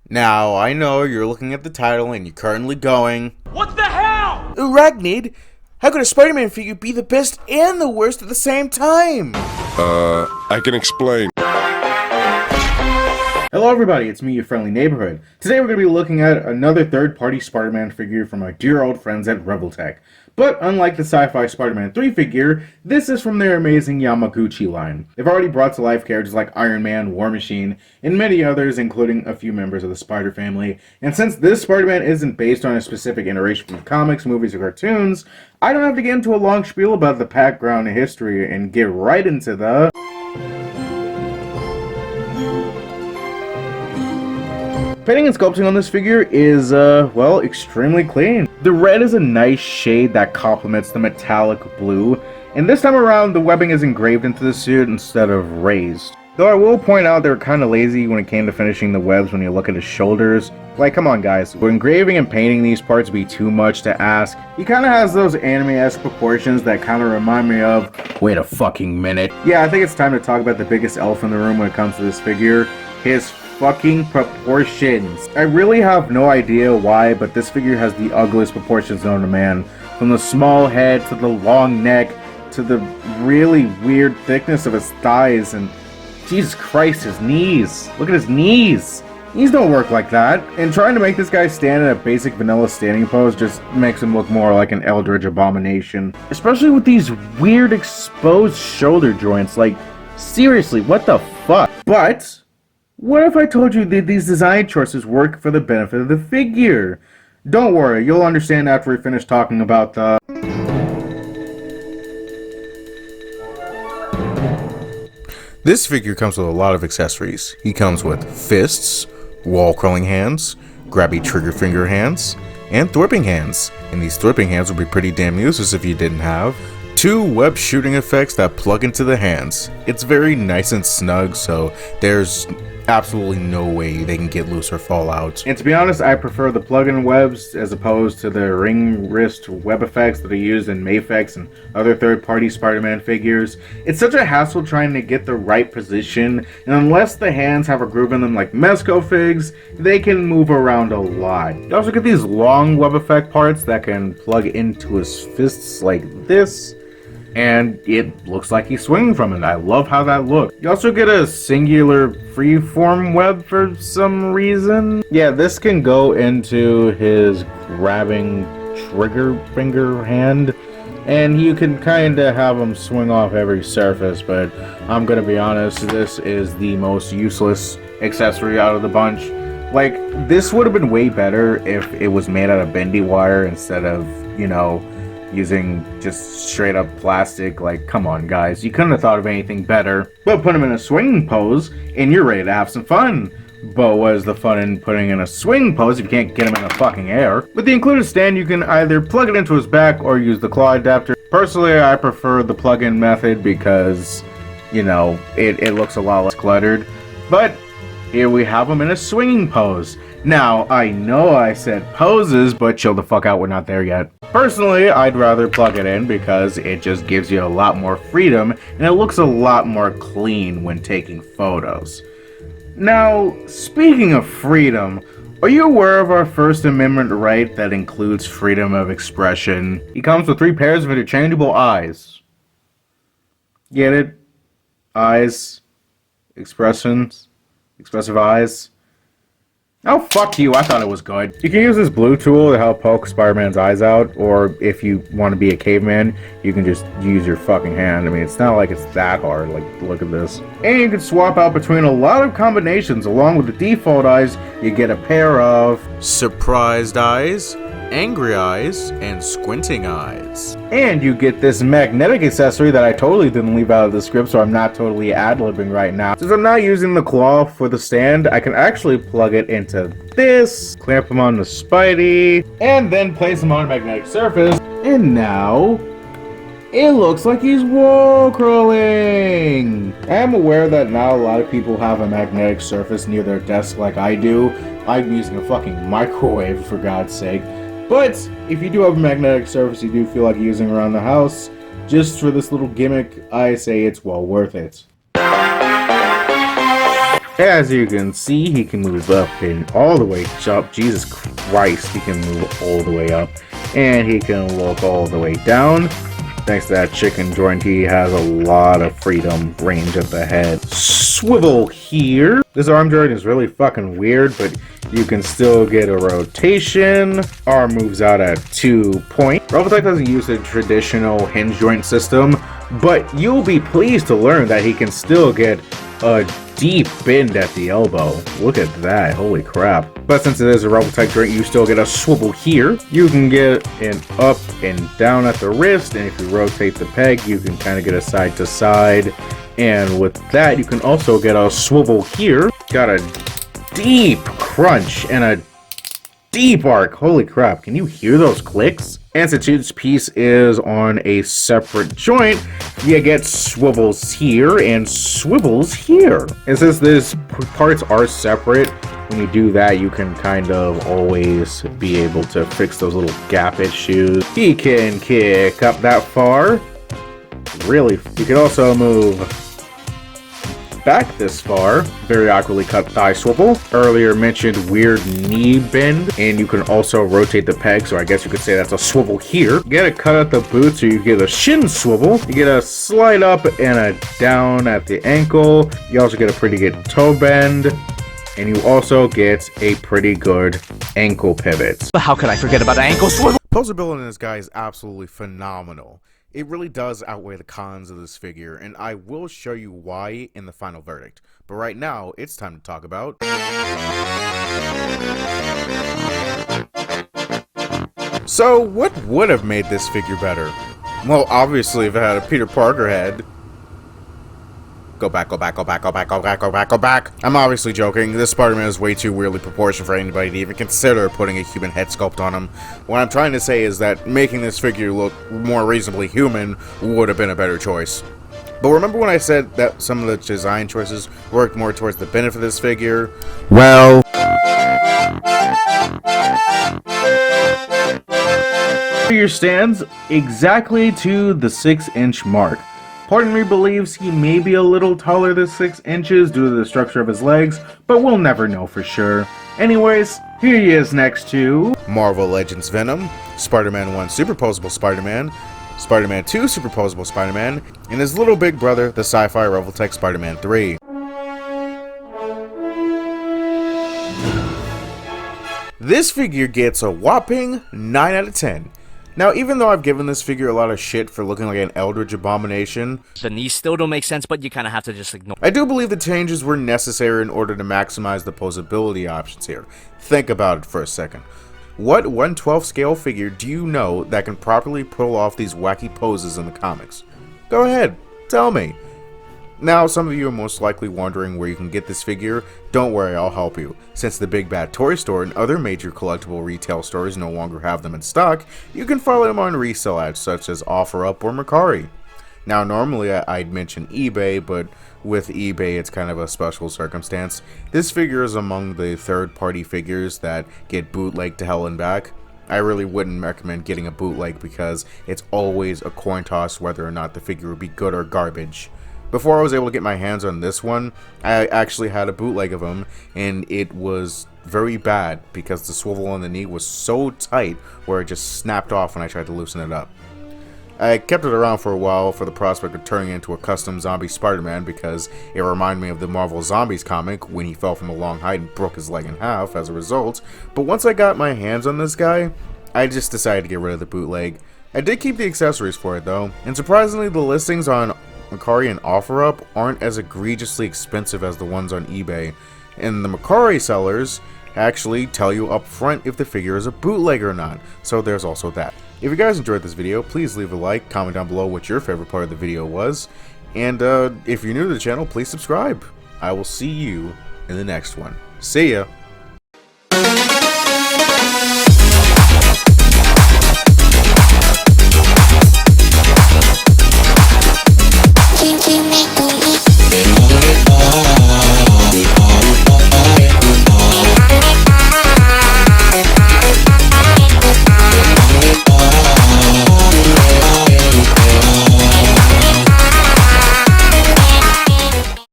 Now, I know you're looking at the title and you're currently going, What the hell? Arachnid, how could a Spider-Man figure be the best and the worst at the same time? I can explain. Hello everybody, it's me, your friendly neighborhood. Today we're going to be looking at another third-party Spider-Man figure from our dear old friends at Revoltech. But unlike the sci-fi Spider-Man 3 figure, this is from their amazing Yamaguchi line. They've already brought to life characters like Iron Man, War Machine, and many others, including a few members of the Spider family. And since this Spider-Man isn't based on a specific iteration from comics, movies, or cartoons, I don't have to get into a long spiel about the background and history and get right into the... Painting and sculpting on this figure is, well, extremely clean. The red is a nice shade that complements the metallic blue, and this time around the webbing is engraved into the suit instead of raised. Though I will point out they were kind of lazy when it came to finishing the webs when you look at his shoulders. Like, come on guys, would engraving and painting these parts be too much to ask? He kind of has those anime-esque proportions that kind of remind me of... Wait a fucking minute. Yeah, I think it's time to talk about the biggest elephant in the room when it comes to this figure. His fucking proportions. I really have no idea why, but this figure has the ugliest proportions known to man. From the small head to the long neck to the really weird thickness of his thighs and Jesus Christ, his knees. Look at his knees. Knees don't work like that. And trying to make this guy stand in a basic vanilla standing pose just makes him look more like an eldritch abomination. Especially with these weird exposed shoulder joints. Like, seriously, what the fuck? But what if I told you that these design choices work for the benefit of the figure? Don't worry, you'll understand after we finish talking about the... This figure comes with a lot of accessories. He comes with fists, wall crawling hands, grabby trigger finger hands, and thwarping hands. And these thwarping hands would be pretty damn useless if you didn't have two web shooting effects that plug into the hands. It's very nice and snug, so there's absolutely no way they can get loose or fall out. And to be honest, I prefer the plug-in webs as opposed to the ring wrist web effects that are used in Mafex and other third-party Spider-Man figures. It's such a hassle trying to get the right position, and unless the hands have a groove in them like Mezco figs, they can move around a lot. You also get these long web effect parts that can plug into his fists like this, and it looks like he's swinging from it. I love how that looks. You also get a singular freeform web for some reason. Yeah, this can go into his grabbing trigger finger hand, and you can kind of have him swing off every surface, but I'm gonna be honest, this is the most useless accessory out of the bunch. Like, this would have been way better if it was made out of bendy wire instead of, you know, using just straight up plastic. Like, come on guys, you couldn't have thought of anything better. But put him in a swinging pose and you're ready to have some fun. But what is the fun in putting in a swing pose if you can't get him in the fucking air? With the included stand, you can either plug it into his back or use the claw adapter. Personally, I prefer the plug-in method because, you know, it looks a lot less cluttered. But here we have him in a swinging pose. Now, I know I said poses, but chill the fuck out, we're not there yet. Personally, I'd rather plug it in because it just gives you a lot more freedom and it looks a lot more clean when taking photos. Now, speaking of freedom, are you aware of our First Amendment right that includes freedom of expression? He comes with 3 pairs of interchangeable eyes. Get it? Eyes. Expressions. Expressive eyes. Oh, fuck you, I thought it was good. You can use this blue tool to help poke Spider-Man's eyes out, or if you want to be a caveman, you can just use your fucking hand. I mean, it's not like it's that hard, like, look at this. And you can swap out between a lot of combinations. Along with the default eyes, you get a pair of surprised eyes, angry eyes, and squinting eyes. And you get this magnetic accessory that I totally didn't leave out of the script, so I'm not totally ad-libbing right now. Since I'm not using the claw for the stand, I can actually plug it into this, clamp him on the Spidey, and then place him on a magnetic surface. And now, it looks like he's wall crawling! I'm aware that not a lot of people have a magnetic surface near their desk like I do. I'm using a fucking microwave, for God's sake. But if you do have a magnetic surface you do feel like using around the house, just for this little gimmick, I say it's well worth it. As you can see, he can move up and all the way up. Jesus Christ, he can move all the way up. And he can look all the way down. Thanks to that chicken joint, he has a lot of freedom range at the head. Swivel here. This arm joint is really fucking weird, but you can still get a rotation. Arm moves out at 2 points. Revoltech doesn't use the traditional hinge joint system, but you'll be pleased to learn that he can still get a deep bend at the elbow. Look at that, holy crap. But since it is a Revoltech joint, you still get a swivel here. You can get an up and down at the wrist, and if you rotate the peg, you can kind of get a side to side. And with that, you can also get a swivel here. Got a deep crunch and a deep arc. Holy crap, can you hear those clicks? And since each piece is on a separate joint, you get swivels here and swivels here. And since these parts are separate, when you do that, you can kind of always be able to fix those little gap issues. He can kick up that far. Really, you can also move back this far. Very awkwardly cut thigh swivel. Earlier mentioned weird knee bend, and you can also rotate the peg, so I guess you could say that's a swivel here. You get a cut at the boot, so you get a shin swivel. You get a slide up and a down at the ankle. You also get a pretty good toe bend, and you also get a pretty good ankle pivot. But how could I forget about an ankle swivel? Posability in this guy is absolutely phenomenal. It really does outweigh the cons of this figure, and I will show you why in the final verdict. But right now, it's time to talk about... So, what would have made this figure better? Well, obviously, if it had a Peter Parker head... Go back. I'm obviously joking. This Spider-Man is way too weirdly proportioned for anybody to even consider putting a human head sculpt on him. What I'm trying to say is that making this figure look more reasonably human would have been a better choice. But remember when I said that some of the design choices worked more towards the benefit of this figure? Well... Figure stands exactly to the 6-inch mark. Part of me believes he may be a little taller than 6 inches due to the structure of his legs, but we'll never know for sure. Anyways, here he is next to... Marvel Legends Venom, Spider-Man 1 Superposable Spider-Man, Spider-Man 2 Superposable Spider-Man, and his little big brother, the sci-fi Revoltech Spider-Man 3. This figure gets a whopping 9 out of 10. Now, even though I've given this figure a lot of shit for looking like an Eldritch abomination, The knees still don't make sense, but you kind of have to just ignore. I do believe the changes were necessary in order to maximize the posability options here. Think about it for a second. What 1/12 scale figure do you know that can properly pull off these wacky poses in the comics? Go ahead, tell me. Now, some of you are most likely wondering where you can get this figure. Don't worry, I'll help you. Since the Big Bad Toy Store and other major collectible retail stores no longer have them in stock, you can follow them on resale ads such as OfferUp or Mercari. Now, normally I'd mention eBay, but with eBay it's kind of a special circumstance. This figure is among the third-party figures that get bootlegged to hell and back. I really wouldn't recommend getting a bootleg because it's always a coin toss whether or not the figure would be good or garbage. Before I was able to get my hands on this one, I actually had a bootleg of him, and it was very bad because the swivel on the knee was so tight where it just snapped off when I tried to loosen it up. I kept it around for a while for the prospect of turning it into a custom zombie Spider-Man because it reminded me of the Marvel Zombies comic when he fell from a long height and broke his leg in half as a result. But once I got my hands on this guy, I just decided to get rid of the bootleg. I did keep the accessories for it though, and surprisingly the listings on Mercari and OfferUp aren't as egregiously expensive as the ones on eBay, and the Mercari sellers actually tell you up front if the figure is a bootleg or not, so there's also that. If you guys enjoyed this video, please leave a like, comment down below what your favorite part of the video was, and if you're new to the channel, please subscribe. I will see you in the next one. See ya!